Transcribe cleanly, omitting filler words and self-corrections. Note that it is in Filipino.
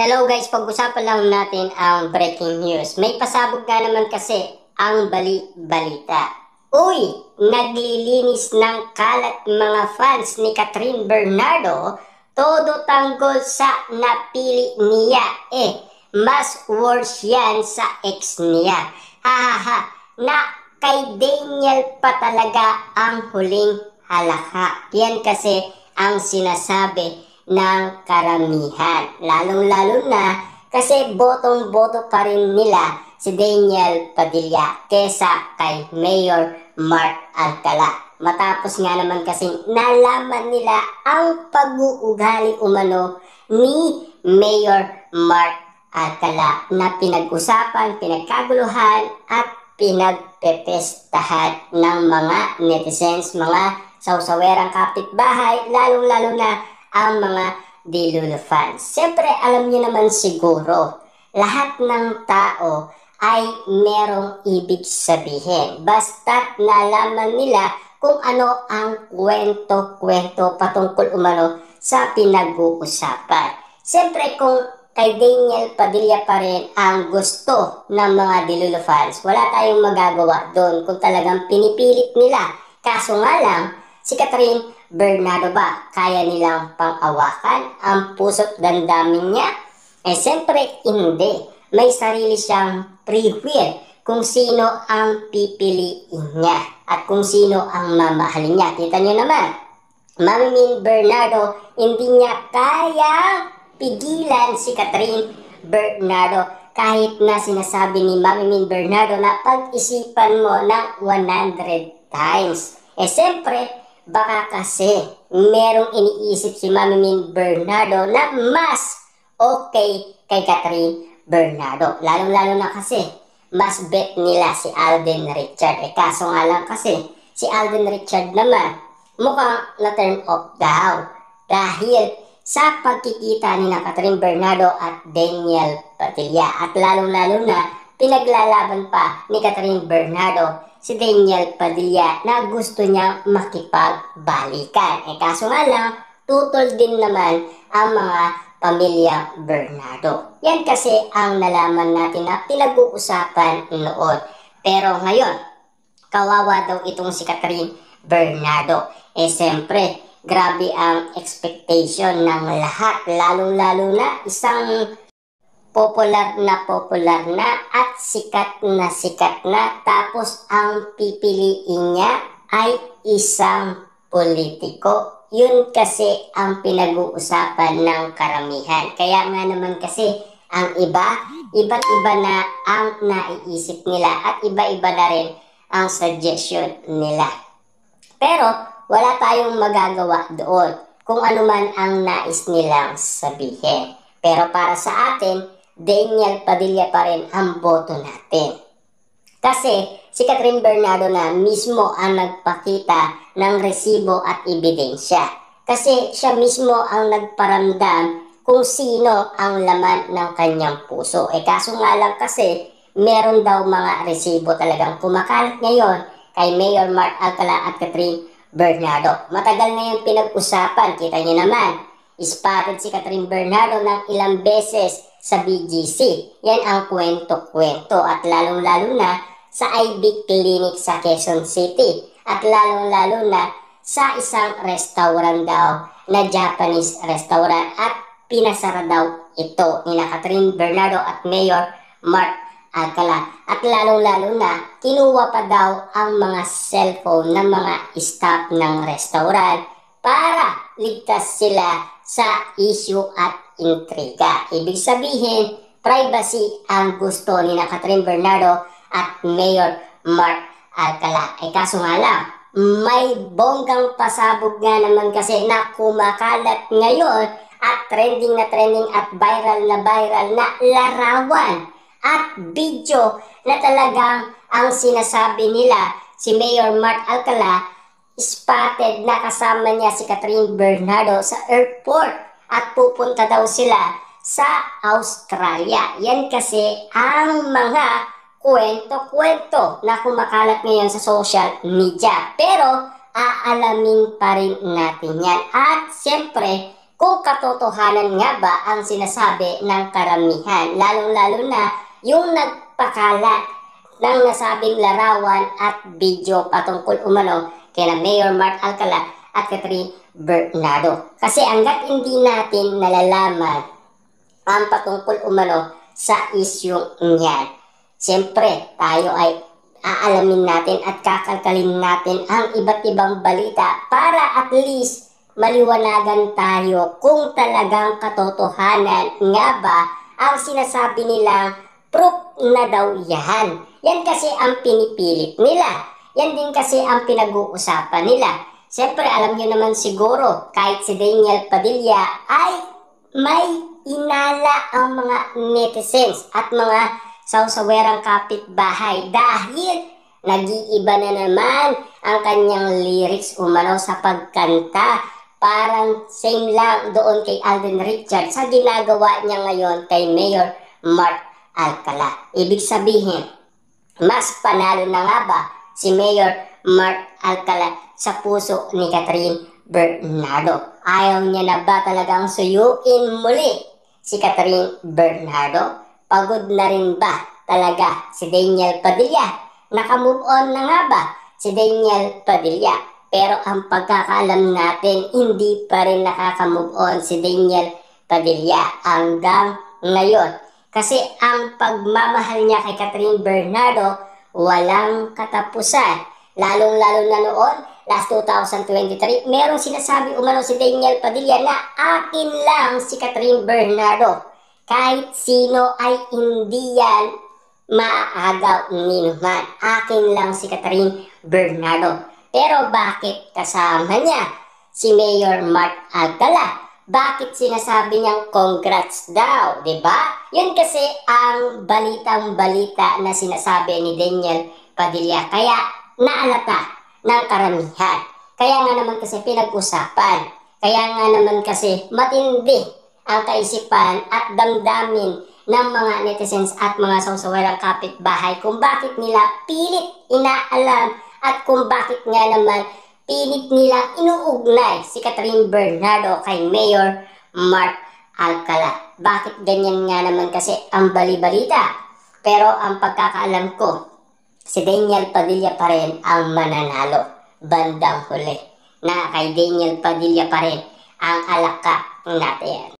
Hello guys, pag-usapan lang natin ang breaking news. May pasabog nga naman kasi ang balita. Uy, naglilinis ng kalat mga fans ni Catherine Bernardo, todo tanggol sa napili niya. Mas worse yan sa ex niya. Hahaha, na kay Daniel pa talaga ang huling halakha. Yan kasi ang sinasabi ng karamihan. Lalong-lalo na kasi botong-boto pa rin nila si Daniel Padilla kesa kay Mayor Mark Alcala. Matapos nga naman kasing nalaman nila ang pag-uugali umano ni Mayor Mark Alcala na pinag-usapan, pinagkaguluhan at pinagpepestahan ng mga netizens, mga sawsawerang kapitbahay, lalong-lalo na ang mga Dilulo fans. Siyempre, alam niyo naman siguro, lahat ng tao ay merong ibig sabihin. Basta't nalaman nila kung ano ang kwento-kwento patungkol umano sa pinag-uusapan. Siyempre, kung kay Daniel Padilla pa rin ang gusto ng mga Dilulo fans, wala tayong magagawa doon kung talagang pinipilit nila. Kaso nga lang, si Catherine Bernardo ba, kaya nilang pang-awakan ang puso't damdamin niya? Siyempre hindi. May sarili siyang free will kung sino ang pipiliin niya at kung sino ang mamahalin niya. Kita niyo naman, Mami Min Bernardo, hindi niya kayang pigilan si Catherine Bernardo kahit na sinasabi ni Mami Min Bernardo na pag-isipan mo ng 100 times. Siyempre, baka kasi merong iniisip si Mami Min Bernardo na mas okay kay Catherine Bernardo. Lalong-lalo na kasi mas bet nila si Alden Richard. Kaso nga lang kasi si Alden Richard naman mukhang na-turn off daw dahil sa pagkikita ni Catherine Bernardo at Daniel Padilla. At lalong-lalo na pinaglalaban pa ni Catherine Bernardo si Daniel Padilla na gusto niyang makipagbalikan. Kaso nga lang, tutol din naman ang mga pamilyang Bernardo. Yan kasi ang nalaman natin na pinag-uusapan noon. Pero ngayon, kawawa daw itong si Catherine Bernardo. Siyempre, grabe ang expectation ng lahat. Lalong-lalo na isang popular na at sikat na tapos ang pipiliin niya ay isang politiko. Yun kasi ang pinag-uusapan ng karamihan. Kaya nga naman kasi ang iba't iba na ang naiisip nila at iba-iba na rin ang suggestion nila. Pero wala tayong magagawa doon kung ano man ang nais nilang sabihin. Pero para sa atin, Daniel Padilla pa rin ang boto natin. Kasi si Catherine Bernardo na mismo ang nagpakita ng resibo at ebidensya. Kasi siya mismo ang nagparamdam kung sino ang laman ng kanyang puso. Kaso nga lang kasi meron daw mga resibo talagang kumakalat ngayon kay Mayor Mark Alcala at Catherine Bernardo. Matagal na yung pinag-usapan, kita niyo naman. Spotted si Catherine Bernardo ng ilang beses sa BGC. Yan ang kwento-kwento at lalong-lalo na sa IB Clinic sa Quezon City at lalong-lalo na sa isang restaurant daw na Japanese restaurant at pinasara daw ito ni Catherine Bernardo at Mayor Mark Alcala. At lalong-lalo na kinuha pa daw ang mga cellphone ng mga staff ng restaurant para ligtas sila sa issue at intriga. Ibig sabihin, privacy ang gusto ni Catherine Bernardo at Mayor Mark Alcala. Kaso nga lang, may bonggang pasabog nga naman kasi na kumakalat ngayon at trending at viral na larawan at video na talagang ang sinasabi nila si Mayor Mark Alcala spotted na kasama niya si Catherine Bernardo sa airport at pupunta daw sila sa Australia. Yan kasi ang mga kwento-kwento na kumakalat ngayon sa social media. Pero aalamin pa rin natin yan. At siyempre, kung katotohanan nga ba ang sinasabi ng karamihan, lalong-lalo na yung nagpakalat ng nasabing larawan at video patungkol umano kina Mayor Mark Alcala at Catherine Bernardo. Kasi hanggat hindi natin nalalaman ang patungkol umano sa isyong niyan, siyempre tayo ay aalamin natin at kakalkalin natin ang iba't ibang balita para at least maliwanagan tayo kung talagang katotohanan nga ba ang sinasabi nilang proof na daw yan. Yan kasi ang pinipilit nila. Yan din kasi ang pinag-uusapan nila. Siyempre, alam nyo naman siguro, kahit si Daniel Padilla ay may inala ang mga netizens at mga sawsawerang kapitbahay dahil nag-iiba na naman ang kanyang lyrics umano sa pagkanta. Parang same lang doon kay Alden Richards sa ginagawa niya ngayon kay Mayor Mark Alcala. Ibig sabihin, mas panalo na nga ba si Mayor Mark Alcala sa puso ni Catherine Bernardo? Ayaw niya na ba talagang suyuin muli si Catherine Bernardo? Pagod na rin ba talaga si Daniel Padilla? Nakamove on na nga ba si Daniel Padilla? Pero ang pagkakaalam natin, hindi pa rin nakaka-move on si Daniel Padilla hanggang ngayon. Kasi ang pagmamahal niya kay Catherine Bernardo, walang katapusan. Lalong-lalo na noon, last 2023, merong sinasabi umano si Daniel Padilla na akin lang si Catherine Bernardo. Kahit sino ay hindi yan maaagaw ni naman. Akin lang si Catherine Bernardo. Pero bakit kasama niya si Mayor Mark Alcala? Bakit sinasabi niyang congrats daw, di ba? Yun kasi ang balitang-balita na sinasabi ni Daniel Padilla. Kaya naalata ng karamihan. Kaya nga naman kasi pinag-usapan. Kaya nga naman kasi matindi ang kaisipan at damdamin ng mga netizens at mga sawsawerang kapitbahay kung bakit nila pilit inaalam at kung bakit nga naman pilit nilang inuugnay si Catherine Bernardo kay Mayor Mark Alcala. Bakit ganyan nga naman kasi ang bali-balita? Pero ang pagkakaalam ko, si Daniel Padilla pa rin ang mananalo bandang huli. Na kay Daniel Padilla pa rin ang alaka natin.